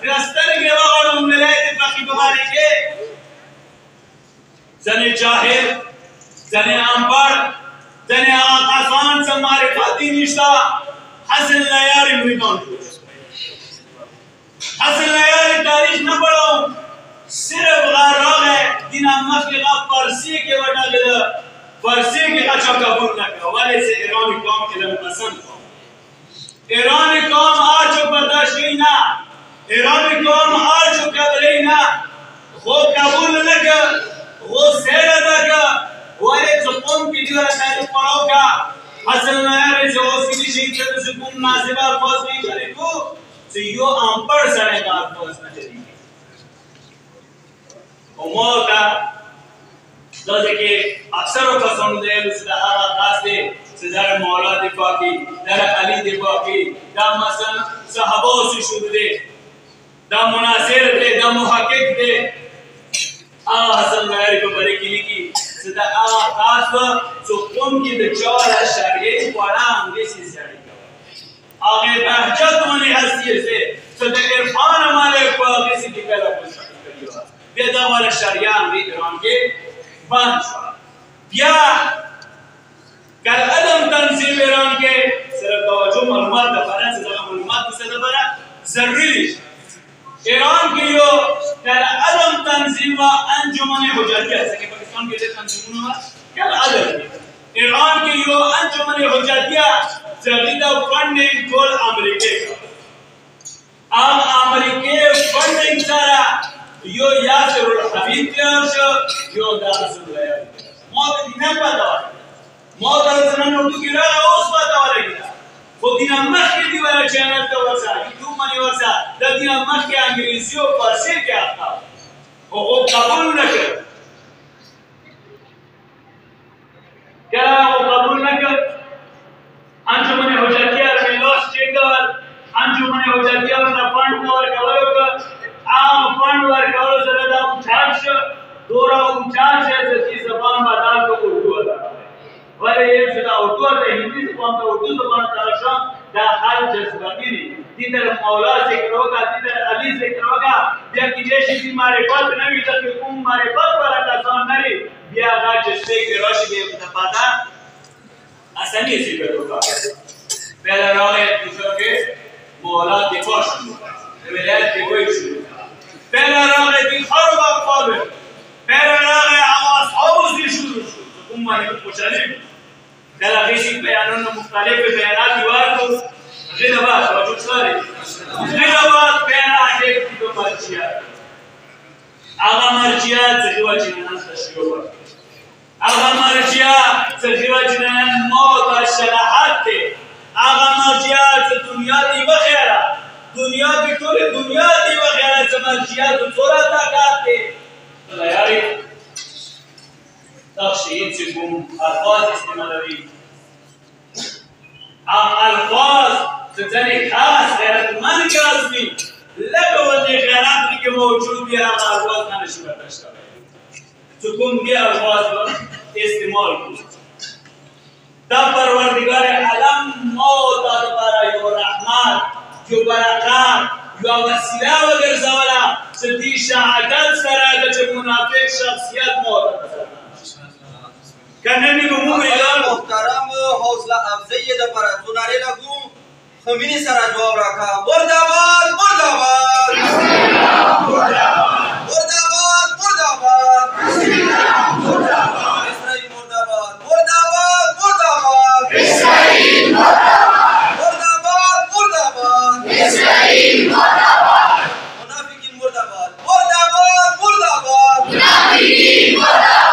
रस्तर के वगैरह विलायत फकी बबारी के जने जाहिर जने अनपढ़ जने आकाशान से मारिफती निशा हसन लयारी मुरीदान हसन लयारी तारीख न पढ़ो सिर्फ गाराग है दिन अम्मक के फारसी के वटा गया फारसी के अच्छा कबूल न करो वाले से ईरानी कौम के लिए पसंद हो ईरानी कौम आज बर्दाश्त ना ईरानी कौम आज कबले ना वो कबूल न कर वो सेड अदा कर वाले जो कौम की दीवार तारीख पढ़ोगा हसन लयारी से उसकी शिक्षक से गुम नासिबा फौज नहीं करेगो तो यो अनपढ़ सड़े का फौज न करेगी उमोगा जैसे कि अक्सर पसंद है उसका खास है सदर मौला दिफा की दर अली दिफा की दा मसन सहाबा से शुरू दे दा मुनासिर दे दा मुहक्किक दे हसन लयारी को बड़े की सदा खास जो कौम की द चार शरीय पढ़ा अंग्रेजी से आगे बहजत वाली हस्ती से सदा इरफान हमारे को किसी की पहला कुछ करियो बेदा वाला शरिया अंग्रेज ईरान के बंद या कल अदम तंजीम ईरान के सिर्फ तवज्जो मालूमात दफारा से जगह मालूमात से दफारा जरूरी ईरान के यो कल अदम तंजीम व अंजुमन हुज्जतिया से कि पाकिस्तान के लिए तंजीम कल अदम ईरान के यो अंजुमन हुज्जतिया जगीदा फंडिंग गोल अमेरिका का अब अमेरिका फंडिंग सारा यो यासिरुल हबीब के यो दारसुल लयारी मौत दिन पता मौत अलसनन उर्दू की रहा उस पता वाला वो दिन मख के दीवार चैनल का वसा यूट्यूब में वसा दिन मख के अंग्रेजी और फारसी के आता वो कबूल न कर क्या वो कबूल न कर अंजुमन हुज्जतिया में लॉस चेंगर अंजुमन हुज्जतिया में फंड और कवर का आम फंड वर करो जरा उचार्ज दोरा उचार्ज है जैसी जबान बादाल को उर्दू अदा वाले ये सदा उर्दू है हिंदी जबान तो उर्दू जबान तरशा दा हाल जज्बाती तीतर मौला से करोगा तीतर अली से करोगा या कि जैसी की मारे बात नबी तक हुकुम मारे बात वाला का सान नरी बिया गा जस्ते के रोशनी में पता आसानी से करोगा पहला राह दूसरा के मौला दिफा शुरू विलायत की कोई शुरू पहला राग की खरब अक़वाबिल पहला राग आवाज़ हाउस शुरू उम्मा ने पुछाले कला किसी बयानों में मुख्तलिफ बयानात दीवार को गिलाबात वजूद सारे गिलाबात पहला है कि तो मर्जिया आगा मर्जिया जगवा जिनान तशरीफ आगा मर्जिया जगवा जिनान मौत और शराहत थे आगा मर्जिया दुनिया दी वगैरह दुनिया की टोले दुनिया दी वगैरह समझिया तो थोड़ा सा काटे लयारी तख्शीन से गुम अल्फाज इस्तेमाल हुई अल्फाज तो जने खास गैरतमंद के आदमी लगे वने गैरत के मौजूद भी अल्फाज ना नशर करता है तो गुम के अल्फाज इस्तेमाल को तब परवरदिगार आलम मौत और बरायो रहमत जो बरकत जो वसीला वगैरह सवाला सदी शहादत सरा के मुनाफिक शख्सियत मौत करने में गुम इलाम मुहतरम हौसला अफजाई द पर सुनारे लगू खमीनी सरा जवाब रखा मुर्दाबाद मुर्दाबाद मुर्दाबाद मुर्दाबाद मुर्दाबाद इसराइल मुर्दाबाद मुर्दाबाद मुर्दाबाद इसराइल मुर्दाबाद मुर्दाबाद इसराइल मुर्दाबाद मुनाफिकीन मुर्दाबाद मुर्दाबाद मुर्दाबाद मुनाफिकीन मुर्दाबाद